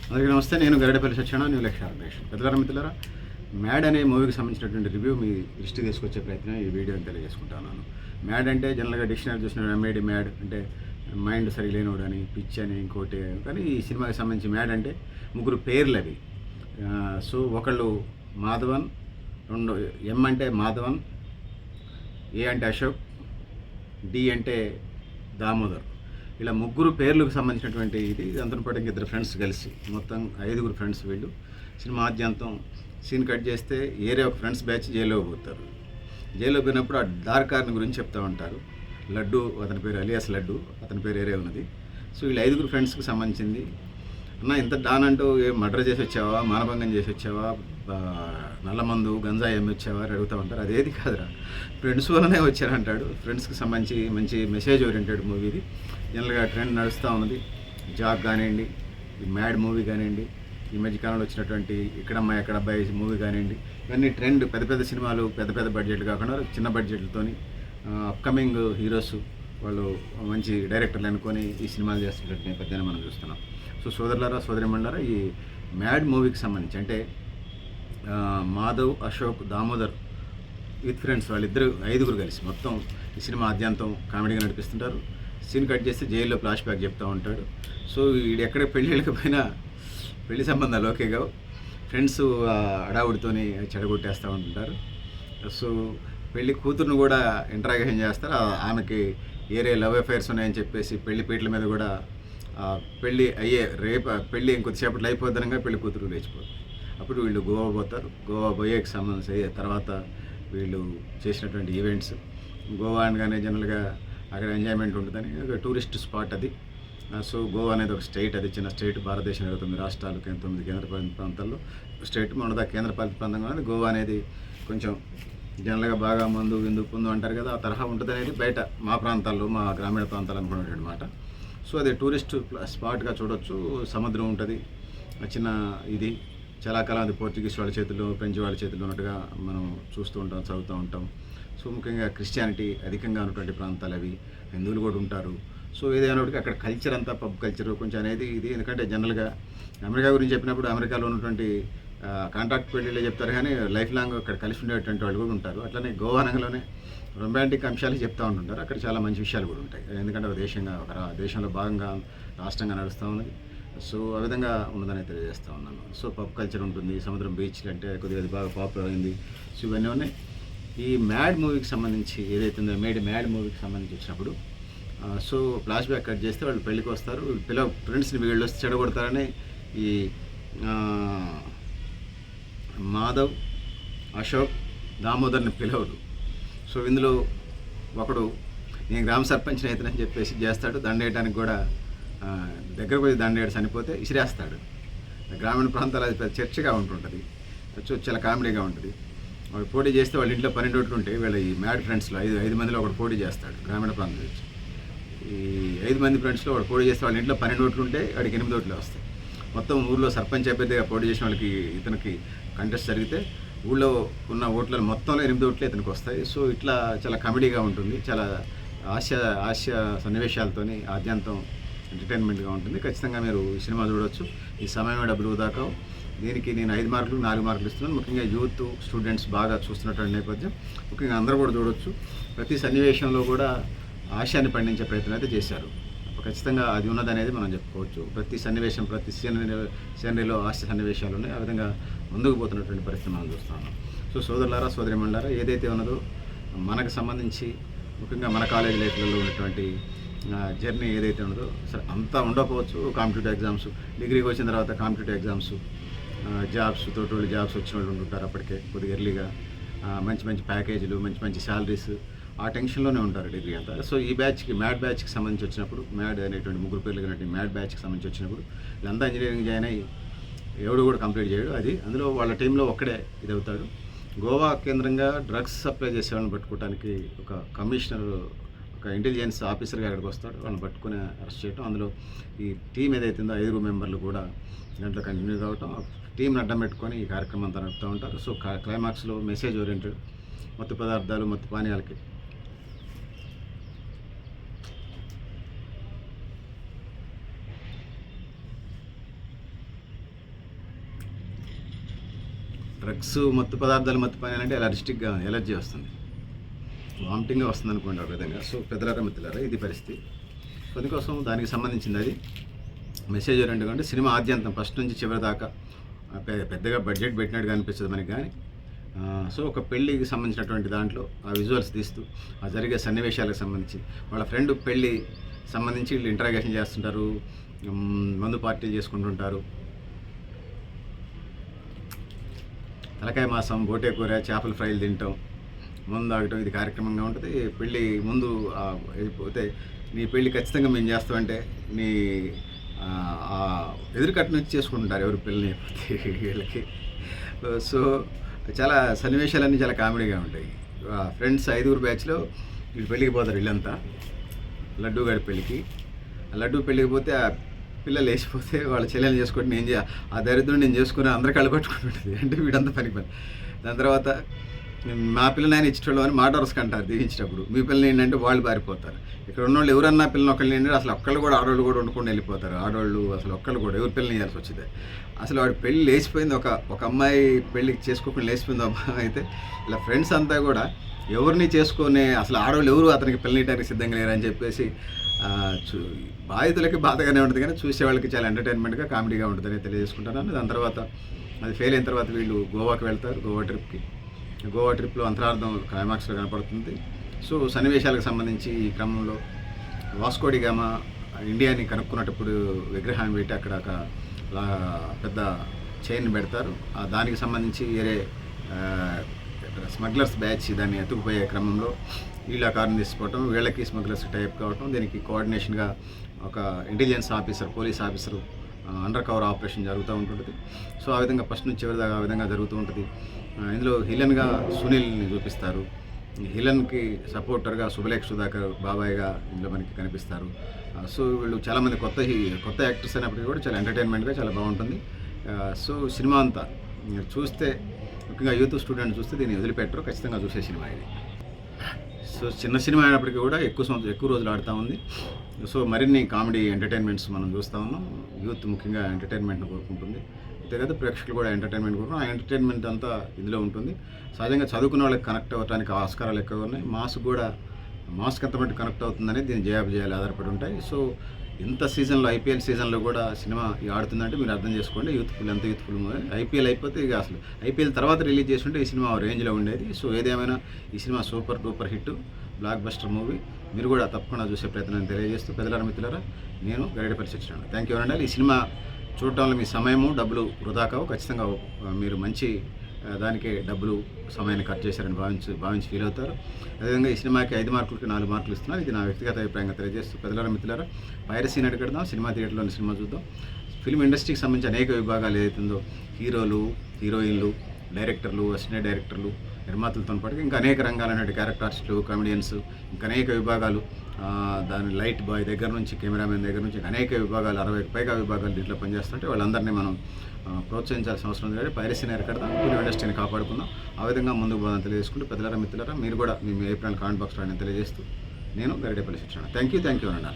అందరికీ నమస్తే. నేను గరిడపల్లి సత్యనారాయణ, న్యూ లక్ష్య ఆర్గనైజేషన్. పెద్దలారా మిత్రులారా, మ్యాడ్ అనే మూవీకి సంబంధించినటువంటి రివ్యూ మీ దృష్టికి తీసుకొచ్చే ప్రయత్నం ఈ వీడియోని తెలియజేసుకుంటున్నాను. మ్యాడ్ అంటే జనరల్గా డిక్షనరీ చూసిన ఎంఏడి మ్యాడ్ అంటే మైండ్ సరి లేనివాడు అని, పిచ్ అని, ఇంకోటి. కానీ ఈ సినిమాకి సంబంధించి మ్యాడ్ అంటే ముగ్గురు పేర్లు అవి. సో ఒకళ్ళు మాధవన్, రెండు ఎం అంటే మాధవన్, ఏ అంటే అశోక్, డి అంటే దామోదర్. ఇలా ముగ్గురు పేర్లకు సంబంధించినటువంటి ఇది అంతను పాటు ఇద్దరు ఫ్రెండ్స్ కలిసి మొత్తం 5గురు ఫ్రెండ్స్ వీళ్ళు. సినిమా ఆద్యంతం సీన్ కట్ చేస్తే ఏరే ఒక ఫ్రెండ్స్ బ్యాచ్ జైల్లో పోతారు. జైల్లో పోయినప్పుడు ఆ డార్కార్ని గురించి చెప్తూ ఉంటారు. లడ్డు అతని పేరు అలియాస్ లడ్డు, అతని పేరు ఏరే ఉన్నది. సో వీళ్ళు 5గురు ఫ్రెండ్స్కి సంబంధించింది. అన్న ఇంత డాన్ అంటూ మర్డర్ చేసి వచ్చావా, మానభంగం చేసి వచ్చావా, నల్లమందు గంజాయి అమ్మి వచ్చావా అని అడుగుతూ ఉంటారు. అదేది కాదురా, ఫ్రెండ్స్ వల్లనే వచ్చారంటాడు. ఫ్రెండ్స్కి సంబంధించి మంచి మెసేజ్ ఓరియంటెడ్ మూవీ ఇది. జనరల్గా ట్రెండ్ నడుస్తూ ఉన్నది. జాక్ కానివ్వండి, ఈ మ్యాడ్ మూవీ కానివ్వండి, ఈ మధ్యకాలంలో వచ్చినటువంటి ఇక్కడమ్మాయి ఎక్కడ అబ్బాయి మూవీ కానివ్వండి, ఇవన్నీ ట్రెండ్. పెద్ద పెద్ద సినిమాలు పెద్ద బడ్జెట్లు కాకుండా చిన్న బడ్జెట్లతోని అప్కమింగ్ హీరోస్ వాళ్ళు మంచి డైరెక్టర్లు అనుకొని ఈ సినిమాలు చేస్తున్నట్టు నేపథ్యాన్ని మనం చూస్తున్నాం. సో సోదరులారా, సోదరిమణులారా, ఈ మ్యాడ్ మూవీకి సంబంధించి అంటే మాధవ్, అశోక్, దామోదర్ విత్ ఫ్రెండ్స్ వాళ్ళిద్దరు 5గురు కలిసి మొత్తం ఈ సినిమా ఆద్యంతం కామెడీగా నడిపిస్తుంటారు. సీన్ కట్ చేస్తే జైల్లో ఫ్లాష్ బ్యాక్ చెప్తూ ఉంటాడు. సో వీడు ఎక్కడ పెళ్ళిళ్ళకపోయినా పెళ్లి సంబంధాలు ఓకేగా ఫ్రెండ్స్ అడావుడితోని చెడగొట్టేస్తూ ఉంటుంటారు. సో పెళ్లి కూతురును కూడా ఇంటరాగేషన్ చేస్తారు. ఆమెకి ఏరే లవ్ అఫైర్స్ ఉన్నాయని చెప్పేసి పెళ్లి పీటల మీద కూడా పెళ్ళి అయ్యే పెళ్ళి ఇంకొద్దిసేపట్లో అయిపోద్దనగా పెళ్లి కూతురు లేచిపోతుంది. అప్పుడు వీళ్ళు గోవా పోతారు. గోవా పోయేకి సంబంధించి అయ్యే తర్వాత వీళ్ళు చేసినటువంటి ఈవెంట్స్, గోవా అనగానే జనరల్గా అక్కడ ఎంజాయ్మెంట్ ఉంటుందని ఒక టూరిస్ట్ స్పాట్ అది. సో గోవా అనేది ఒక స్టేట్, అది చిన్న స్టేట్. భారతదేశం 29 రాష్ట్రాలు, 9 కేంద్రపాలిత ప్రాంతాల్లో స్టేట్. మనదా కేంద్రపాలిత ప్రాంతంగా అనేది గోవా అనేది కొంచెం జనరల్గా బాగా మందు విందు పొందు అంటారు కదా, ఆ తరహా ఉంటుంది అనేది బయట మా ప్రాంతాల్లో, మా గ్రామీణ ప్రాంతాలు అనుకునేటమాట. సో అది టూరిస్ట్ స్పాట్గా చూడొచ్చు. సముద్రం ఉంటుంది, చిన్న ఇది. చాలా కాలం అది పోర్చుగీస్ వాళ్ళ చేతుల్లో, ఫ్రెంచ్ వాళ్ళ చేతుల్లో ఉన్నట్టుగా మనం చూస్తూ ఉంటాం, చదువుతూ ఉంటాం. సో ముఖ్యంగా క్రిస్టియానిటీ అధికంగా ఉన్నటువంటి ప్రాంతాలు అవి. హిందువులు కూడా ఉంటారు. సో ఏదైనప్పటికీ అక్కడ కల్చర్ అంతా పబ్ కల్చర్ కొంచెం అనేది ఇది. ఎందుకంటే జనరల్గా అమెరికా గురించి చెప్పినప్పుడు అమెరికాలో ఉన్నటువంటి కాంట్రాక్ట్ పెళ్ళిళ్ళే చెప్తారు, కానీ లైఫ్ లాంగ్ అక్కడ కలిసి ఉండేటువంటి వాళ్ళు కూడా ఉంటారు. అట్లనే గోవా నగరంలోనే రొమాంటిక్ అంశాలు చెప్తూ ఉంటుంటారు. అక్కడ చాలా మంచి విషయాలు కూడా ఉంటాయి. ఎందుకంటే ఒక దేశంలో భాగంగా రాష్ట్రంగా నడుస్తూ ఉన్నది. సో ఆ విధంగా ఉన్నదని తెలియజేస్తూ ఉన్నాను. సో పబ్ కల్చర్ ఉంటుంది, సముద్రం బీచ్లు అంటే కొద్దిగా అది బాగా పాపులర్ అయింది. సో ఇవన్నీ ఉన్నాయి. ఈ మ్యాడ్ మూవీకి సంబంధించి ఏదైతే ఉందో మ్యాడ్ మూవీకి సంబంధించి వచ్చినప్పుడు సో ఫ్లాష్ బ్యాక్ కట్ చేస్తే వాళ్ళు పెళ్ళికి వస్తారు. ఫ్రెండ్స్ని వీళ్ళు వస్తే చెడగొడతారని ఈ మాధవ్, అశోక్, దామోదర్ని పిలవరు. సో ఇందులో ఒకడు నేను గ్రామ సర్పంచ్ని అవుతానని చెప్పేసి చేస్తాడు. దండేయడానికి కూడా దగ్గర పోయి దండేయడం చనిపోతే ఇసిరేస్తాడు. గ్రామీణ ప్రాంతాలు అది పెద్ద చర్చగా ఉంటుంటుంది. చాలా కామెడీగా ఉంటుంది. వాడు పోటీ చేస్తే వాళ్ళ ఇంట్లో 12 ఓట్లు ఉంటే వీళ్ళ ఈ మ్యాడ్ ఫ్రెండ్స్లో 5 మందిలో ఒకటి పోటీ చేస్తాడు. గ్రామీణ ప్రాంతం నుంచి ఈ 5 మంది ఫ్రెండ్స్లో వాడు పోటీ చేస్తే వాళ్ళ ఇంట్లో 12 ఓట్లు ఉంటే వాడికి 8 ఓట్లు వస్తాయి. మొత్తం ఊళ్ళో సర్పంచ్ అభ్యర్థిగా పోటీ చేసిన వాళ్ళకి ఇతనికి కంటెస్ట్ జరిగితే ఊళ్ళో ఉన్న ఓట్లలో మొత్తంలో 8 ఓట్లు ఇతనికి వస్తాయి. సో ఇట్లా చాలా కామెడీగా ఉంటుంది. చాలా హాస్య సన్నివేశాలతోని ఆద్యంతం ఎంటర్టైన్మెంట్గా ఉంటుంది. ఖచ్చితంగా మీరు ఈ సినిమా చూడవచ్చు. ఈ సమయమే డబ్బులు దాకా. దీనికి నేను 5 మార్కులు 4 మార్కులు ఇస్తున్నాను. ముఖ్యంగా యూత్ స్టూడెంట్స్ బాగా చూస్తున్నటువంటి నేపథ్యం. ముఖ్యంగా అందరూ కూడా చూడవచ్చు. ప్రతి సన్నివేశంలో కూడా ఆశయాన్ని పండించే ప్రయత్నం అయితే చేశారు. ఖచ్చితంగా అది ఉన్నదనేది మనం చెప్పుకోవచ్చు. ప్రతి సన్నివేశం, ప్రతి సీనరీలో హాస్య సన్నివేశాలు ఉన్నాయి. ఆ విధంగా ముందుకు పోతున్నటువంటి పరిస్థితి మనం చూస్తాము. సో సోదరులారా, సోదరిమణులారా, ఏదైతే ఉన్నదో మనకు సంబంధించి ముఖ్యంగా మన కాలేజ్ లైఫ్లలో ఉన్నటువంటి జర్నీ ఏదైతే ఉన్నదో సరే అంతా ఉండకపోవచ్చు. కాంపిటేటివ్ ఎగ్జామ్స్, డిగ్రీకి వచ్చిన తర్వాత కాంపిటేటివ్ ఎగ్జామ్స్, జాబ్స్, తోటి జాబ్స్ వచ్చిన వాళ్ళు ఉంటుంటారు. అప్పటికే కొద్దిగా ఎర్లీగా మంచి ప్యాకేజీలు, మంచి శాలరీస్, ఆ టెన్షన్లోనే ఉంటారు డిగ్రీ అంతా. సో ఈ మ్యాడ్ బ్యాచ్కి సంబంధించి వచ్చినప్పుడు, మ్యాడ్ అనేటువంటి ముగ్గురు పేర్లు కలిగినటువంటి మ్యాడ్ బ్యాచ్కి సంబంధించి వచ్చినప్పుడు వీళ్ళంతా ఇంజనీరింగ్ జాయిన్ అయ్యి ఎవడు కూడా కంప్లీట్ చేయడు. అది అందులో వాళ్ళ టీంలో ఒక్కడే ఇది అవుతాడు. గోవా కేంద్రంగా డ్రగ్స్ సప్లై చేసే వాళ్ళని పట్టుకోవడానికి ఒక కమిషనర్, ఒక ఇంటెలిజెన్స్ ఆఫీసర్గా అక్కడికి వస్తాడు. వాళ్ళని పట్టుకుని అరెస్ట్ చేయడం. అందులో ఈ టీం ఏదైతే ఉందో 5 మెంబర్లు కూడా దాంట్లో కంటిన్యూ కావటం, టీంని అడ్డం పెట్టుకొని ఈ కార్యక్రమం అంతా నడుపుతూ ఉంటారు. సో క్లైమాక్స్లో మెసేజ్ ఓరియంటెడ్ మత్తు పదార్థాలు, మత్తు పానీయాలకి డ్రగ్స్, మత్తు పదార్థాలు, మత్తు పానీయాలంటే అలర్జిటిక్గా ఎలర్జీ వస్తుంది, వామిటింగ్గా వస్తుంది అనుకోండి ఒక విధంగా. సో పెద్దలారా మిత్రులారా ఇది పరిస్థితి. సో అందుకోసం దానికి సంబంధించింది అది మెసేజ్ ఏంటంటే సినిమా ఆద్యంతం ఫస్ట్ నుంచి చివరి దాకా పెద్దగా బడ్జెట్ పెట్టినట్టుగా అనిపిస్తుంది మనకి. కానీ సో ఒక పెళ్ళికి సంబంధించినటువంటి దాంట్లో ఆ విజువల్స్ తీస్తూ ఆ జరిగే సన్నివేశాలకు సంబంధించి వాళ్ళ ఫ్రెండ్ పెళ్ళి సంబంధించి వీళ్ళు ఇంటరాగేషన్ చేస్తుంటారు, మందు పార్టీలు చేసుకుంటుంటారు, తలకాయ మాసం, బోటే కూర, చేపల ఫ్రైలు తింటాం, ముందు తాగటం ఇది కార్యక్రమంగా ఉంటుంది. పెళ్ళి ముందు అయిపోతే నీ పెళ్ళి ఖచ్చితంగా మేము చేస్తామంటే నీ ఎదురుకట్టు నుంచి చేసుకుంటుంటారు ఎవరు పెళ్ళి అయిపోతే వీళ్ళకి. సో చాలా సన్నివేశాలన్నీ చాలా కామెడీగా ఉంటాయి. ఫ్రెండ్స్ 5 బ్యాచ్లో వీళ్ళు పెళ్ళికి పోతారు, వీళ్ళంతా లడ్డూ గారి పెళ్ళికి. ఆ లడ్డూ పెళ్ళికి పోతే ఆ పిల్లలు వేసిపోతే వాళ్ళ చెల్లెలు చేసుకుంటే నేను ఆ దరిద్రం నేను చేసుకుని అందరూ కళ్ళు కొట్టుకుంటుంటుంది, అంటే వీడంతా పని. దాని తర్వాత మా పిల్లని ఆయన ఇచ్చేవాళ్ళు అని మాటవర్స్కి అంటారు దిగించేటప్పుడు, మీ పిల్లని ఏంటంటే వాళ్ళు పారిపోతారు. ఇక్కడ ఉన్నవాళ్ళు ఎవరన్నా పిల్లని ఒకళ్ళు ఏంటంటే అసలు ఒక్కళ్ళు కూడా ఆడవాళ్ళు కూడా వండుకొని వెళ్ళిపోతారు. ఆడవాళ్ళు అసలు ఒక్కళ్ళు కూడా ఎవరి పిల్లని ఇవ్వాల్సి వచ్చింది. అసలు వాడి పెళ్ళి లేచిపోయింది, ఒక అమ్మాయి పెళ్ళికి చేసుకోకుండా లేచిపోయింది అమ్మాయి అయితే. ఇలా ఫ్రెండ్స్ అంతా కూడా ఎవరిని చేసుకొని అసలు ఆడవాళ్ళు ఎవరు అతనికి పెళ్ళియడానికి సిద్ధంగా లేరని చెప్పేసి బాధితులకి బాధగానే ఉంటుంది, కానీ చూసేవాళ్ళకి చాలా ఎంటర్టైన్మెంట్గా కామెడీగా ఉంటుందని తెలియజేసుకుంటాను. దాని తర్వాత అది ఫెయిల్ అయిన తర్వాత వీళ్ళు గోవాకి వెళ్తారు. గోవా ట్రిప్లో అంతరార్థం క్లైమాక్స్లో కనపడుతుంది. సో సన్నివేశాలకు సంబంధించి ఈ క్రమంలో వాస్కోడి గామా ఇండియాని కనుక్కున్నప్పుడు విగ్రహాన్ని పెట్టి అక్కడ ఒక పెద్ద చైన్ పెడతారు. దానికి సంబంధించి వేరే స్మగ్లర్స్ బ్యాచ్ దాన్ని ఎత్తుకుపోయే క్రమంలో వీళ్ళ కారుని తీసుకోవటం, వీళ్ళకి స్మగ్లర్స్ టైప్ కావటం, దీనికి కోఆర్డినేషన్గా ఒక intelligence officer, police officer under cover operation జరుగుతూ ఉంటుంది. సో ఆ విధంగా ఫస్ట్ నుంచి చివరి దాకా ఆ విధంగా జరుగుతూ ఉంటుంది. ఇందులో హిలన్గా సునీల్ని చూపిస్తారు. హిలన్కి సపోర్టర్గా శుభలేఖ సుధాకర్ బాబాయ్గా ఇందులో మనకి కనిపిస్తారు. సో వీళ్ళు చాలామంది కొత్త యాక్టర్స్ అయినప్పటికీ కూడా చాలా ఎంటర్టైన్మెంట్గా చాలా బాగుంటుంది. సో సినిమా అంతా చూస్తే, ముఖ్యంగా యూత్ స్టూడెంట్ చూస్తే దీన్ని వదిలిపెట్టరు, ఖచ్చితంగా చూసే సినిమా ఇది. సో చిన్న సినిమా అయినప్పటికీ కూడా ఎక్కువ రోజులు ఆడుతూ ఉంది. సో మరిన్ని కామెడీ ఎంటర్టైన్మెంట్స్ మనం చూస్తూ ఉన్నాం. యూత్ ముఖ్యంగా ఎంటర్టైన్మెంట్ని కోరుకుంటుంది, అంతే కదా ప్రేక్షకులు కూడా ఎంటర్టైన్మెంట్ కోరుకుంటాం. ఆ ఎంటర్టైన్మెంట్ అంతా ఇందులో ఉంటుంది. సహజంగా చదువుకున్న వాళ్ళకి కనెక్ట్ అవ్వడానికి ఆస్కారాలు ఎక్కువ ఉన్నాయి. మాస్కి ఎంతమంది కనెక్ట్ అవుతుందని దీని జయాలు ఆధారపడి ఉంటాయి. సో ఇంత సీజన్లో, ఐపీఎల్ సీజన్లో కూడా సినిమా ఆడుతుందంటే మీరు అర్థం చేసుకోండి ఎంత యూత్ఫుల్ మూవీ. ఐపీఎల్ అయిపోతే ఇక అసలు ఐపీఎల్ తర్వాత రిలీజ్ చేస్తుంటే ఈ సినిమా రేంజ్లో ఉండేది. సో ఏదేమైనా ఈ cinema super duper hit, block buster movie. మీరు కూడా తప్పకుండా చూసే ప్రయత్నాన్ని తెలియజేస్తూ పెద్దలారా మిత్రులారా నేను గరిడపల్లి సత్యనారాయణ. థ్యాంక్ యూ అనండి. ఈ సినిమా చూడటంలో మీ సమయము డబ్బులు వృధా కావు. ఖచ్చితంగా మీరు మంచి దానికే డబ్బులు సమయాన్ని కట్ చేశారని భావించి ఫీల్ అవుతారు. అదేవిధంగా ఈ సినిమాకి 5 మార్కులకి 4 మార్కులు ఇస్తున్నారు. ఇది నా వ్యక్తిగత అభిప్రాయంగా తెలియజేస్తూ పెద్దలారా మిత్రులారా పైరసీని అడిగడదాం, సినిమా థియేటర్లోని సినిమా చూద్దాం. ఫిల్మ్ ఇండస్ట్రీకి సంబంధించి అనేక విభాగాలు ఏదైతుందో హీరోలు, హీరోయిన్లు, డైరెక్టర్లు, అసిస్టెంట్ డైరెక్టర్లు, నిర్మాతలతో పాటు ఇంకా అనేక రంగాలైన క్యారెక్టర్ ఆర్టిస్టులు, కామెడియన్స్, ఇంకా అనేక విభాగాలు, దాని లైట్ బాయ్ దగ్గర నుంచి కెమెరామెన్ దగ్గర నుంచి అనేక విభాగాలు 60కి పైగా విభాగాలు దీంట్లో పనిచేస్తుంటే వాళ్ళందరినీ మనం ప్రోత్సహించాల్సిన అవసరం ఉంది. కాబట్టి పైరసీని అరికడదాం, ఫిల్మ్ ఇండస్ట్రీని కాపాడుకుందాం. ఆ విధంగా ముందుకు పోదాం తెలియజేసుకుంటూ పెద్దలారా మిత్రులారా మీరు కూడా మీ అభిప్రాయాలు కామెంట్ బాక్స్లో తెలియజేస్తూ నేను గరిడేపల్లి సత్యనారాయణ. థ్యాంక్ యూ అన్న.